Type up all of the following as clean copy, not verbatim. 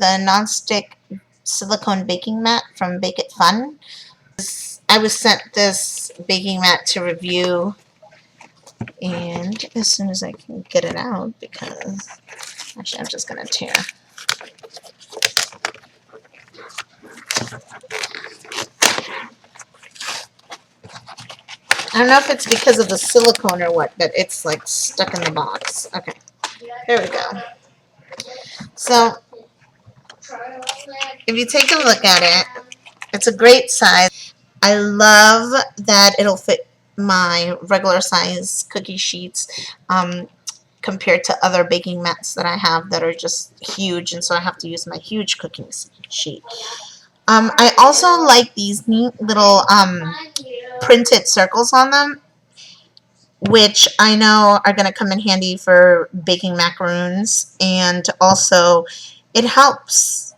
the non-stick silicone baking mat from Bakeit Fun. I was sent this baking mat to review, and as soon as I can get it out, because actually I'm just going to tear. I don't know if it's because of the silicone or what, but it's like stuck in the box. Okay, there we go. So if you take a look at it, it's a great size. I love that it'll fit my regular size cookie sheets compared to other baking mats that I have that are just huge, and so I have to use my huge cooking sheet. I also like these neat little printed circles on them, which I know are going to come in handy for baking macaroons, and also it helps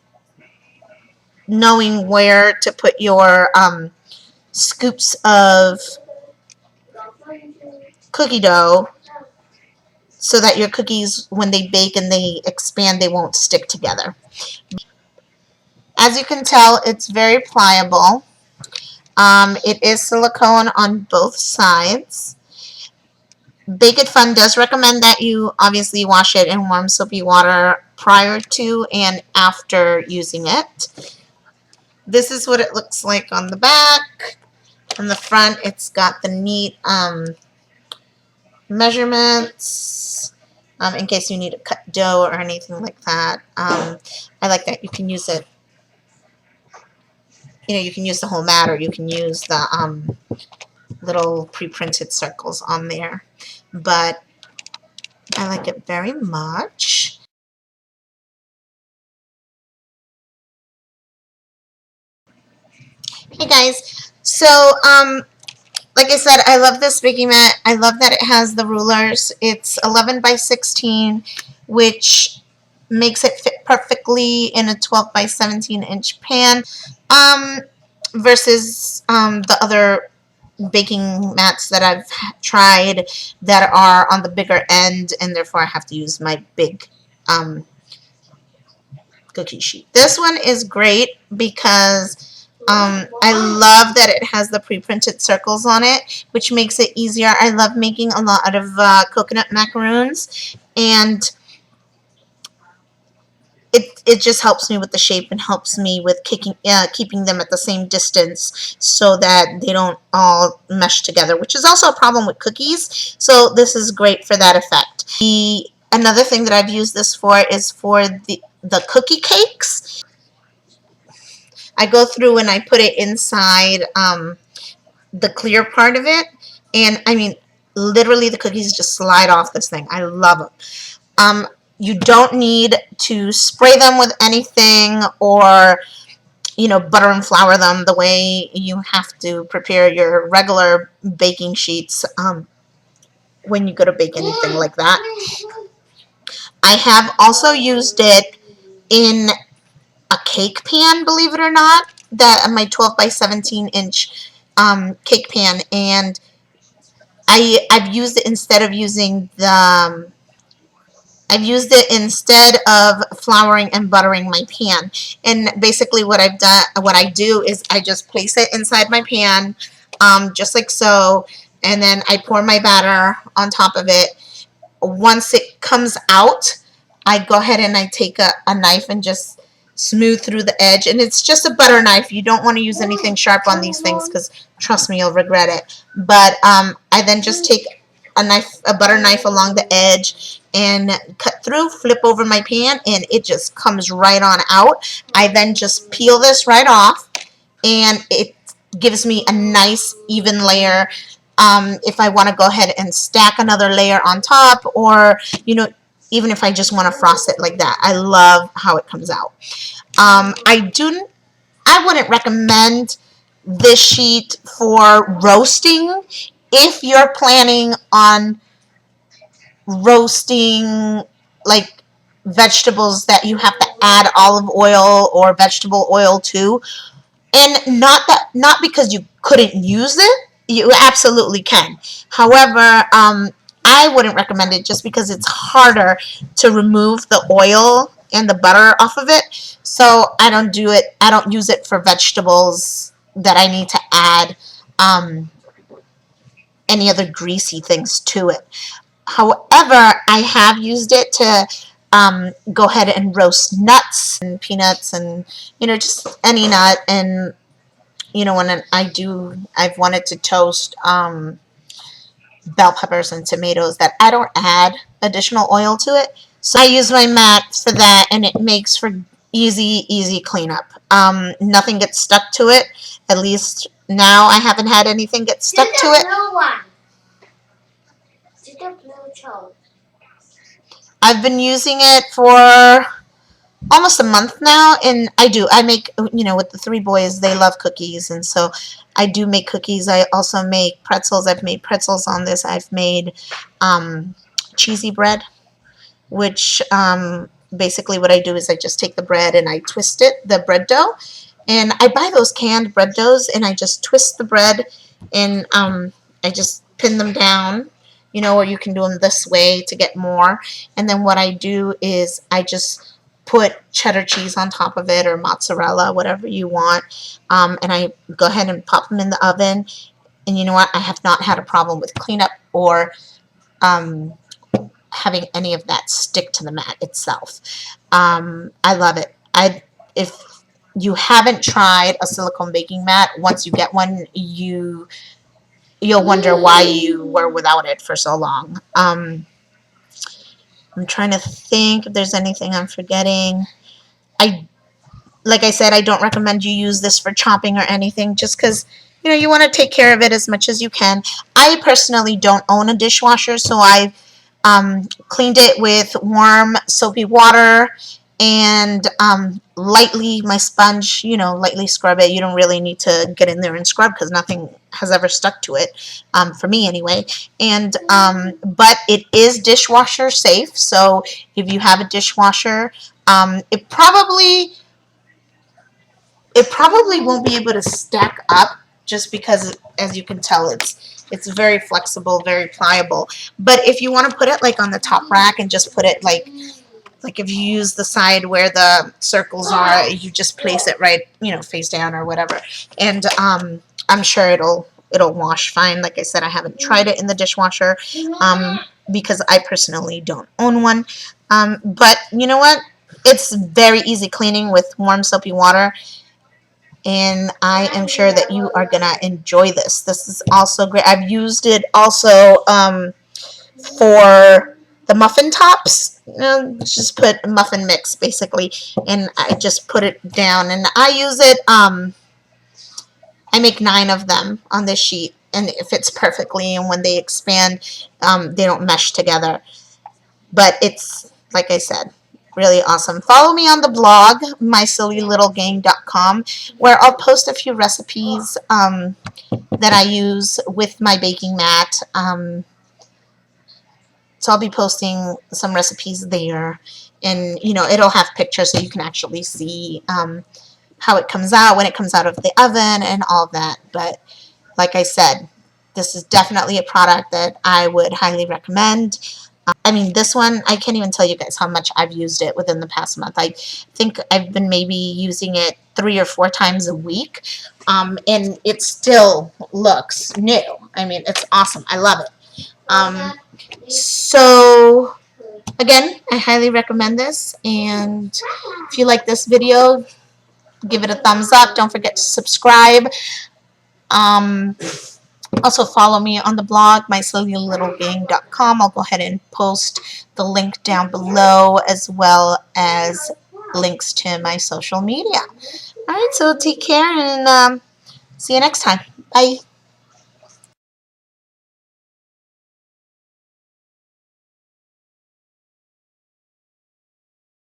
knowing where to put your scoops of cookie dough so that your cookies, when they bake and they expand, they won't stick together. As you can tell, it's very pliable. It is silicone on both sides. Bakeit Fun does recommend that you obviously wash it in warm soapy water prior to and after using it. This is what it looks like on the back. On the front, it's got the neat measurements in case you need to cut dough or anything like that. I like that you can use it. You can use the whole mat, or you can use the little pre-printed circles on there. But I like it very much. Hey guys, so like I said, I love this baking mat. I love that it has the rulers. It's 11 by 16, which makes it fit perfectly in a 12 by 17 inch pan, versus the other baking mats that I've tried that are on the bigger end, and therefore I have to use my big cookie sheet. This one is great because I love that it has the pre-printed circles on it, which makes it easier. I love making a lot of coconut macaroons, and it just helps me with the shape and helps me with keeping them at the same distance so that they don't all mesh together, which is also a problem with cookies. So this is great for that effect. Another thing that I've used this for is for the cookie cakes. I go through and I put it inside the clear part of it, and I mean, literally the cookies just slide off this thing. I love them. You don't need to spray them with anything or, butter and flour them the way you have to prepare your regular baking sheets when you go to bake anything like that. I have also used it in a cake pan, believe it or not, my 12 by 17 inch cake pan, and I've used it instead of using the I've used it instead of flouring and buttering my pan. And basically what I do is I just place it inside my pan, just like so, and then I pour my batter on top of it. Once it comes out, I go ahead and I take a knife and just smooth through the edge. And it's just a butter knife. You don't want to use anything sharp on these things because, trust me, you'll regret it. But I then just take a butter knife along the edge and cut through, flip over my pan, and it just comes right on out. I then just peel this right off, and it gives me a nice even layer. If I want to go ahead and stack another layer on top, or even if I just want to frost it like that, I love how it comes out. I wouldn't recommend this sheet for roasting. If you're planning on roasting like vegetables that you have to add olive oil or vegetable oil to, and not because you couldn't use it, you absolutely can. However, I wouldn't recommend it just because it's harder to remove the oil and the butter off of it. So I don't do it. I don't use it for vegetables that I need to add any other greasy things to it. However, I have used it to go ahead and roast nuts and peanuts and just any nut. And when I've wanted to toast bell peppers and tomatoes that I don't add additional oil to it. So I use my mat for that, and it makes for easy cleanup. Nothing gets stuck to it. At least now I haven't had anything get stuck to it. I've been using it for almost a month now, and I make, with the three boys, they love cookies, and so I do make cookies. I also make pretzels. I've made pretzels on this. I've made cheesy bread, which basically what I do is I just take the bread and I twist it, the bread dough, and I buy those canned bread doughs, and I just twist the bread, and I just pin them down, or you can do them this way to get more. And then what I do is I just put cheddar cheese on top of it, or mozzarella, whatever you want, and I go ahead and pop them in the oven. And you know what? I have not had a problem with cleanup or having any of that stick to the mat itself. I love it. If you haven't tried a silicone baking mat, once you get one, you'll wonder why you were without it for so long. I'm trying to think if there's anything I'm forgetting. Like I said, I don't recommend you use this for chopping or anything, just because you want to take care of it as much as you can. I personally don't own a dishwasher, so I cleaned it with warm soapy water and lightly, my sponge, lightly scrub it. You don't really need to get in there and scrub because nothing has ever stuck to it, for me anyway. And but it is dishwasher safe, so if you have a dishwasher, it probably won't be able to stack up, just because, as you can tell, it's very flexible, very pliable. But if you want to put it like on the top rack and just put it like if you use the side where the circles are, you just place it right, face down or whatever. And I'm sure it'll wash fine. Like I said, I haven't tried it in the dishwasher because I personally don't own one. But you know what? It's very easy cleaning with warm soapy water. And I am sure that you are going to enjoy this. This is also great. I've used it also for the muffin tops. Just put a muffin mix, basically, and I just put it down. And I use it, I make 9 of them on this sheet, and it fits perfectly. And when they expand, they don't mesh together. But it's, like I said, really awesome. Follow me on the blog, mysillylittlegang.com, where I'll post a few recipes that I use with my baking mat. So I'll be posting some recipes there, and it'll have pictures so you can actually see how it comes out when it comes out of the oven and all of that. But like I said, this is definitely a product that I would highly recommend. I mean, this one, I can't even tell you guys how much I've used it within the past month. I think I've been maybe using it 3 or 4 times a week, and it still looks new. I mean, it's awesome. I love it. So, again, I highly recommend this, and if you like this video, give it a thumbs up. Don't forget to subscribe. Also follow me on the blog, mysillylittlegang.com. I'll go ahead and post the link down below, as well as links to my social media. Alright, so take care, and see you next time. Bye.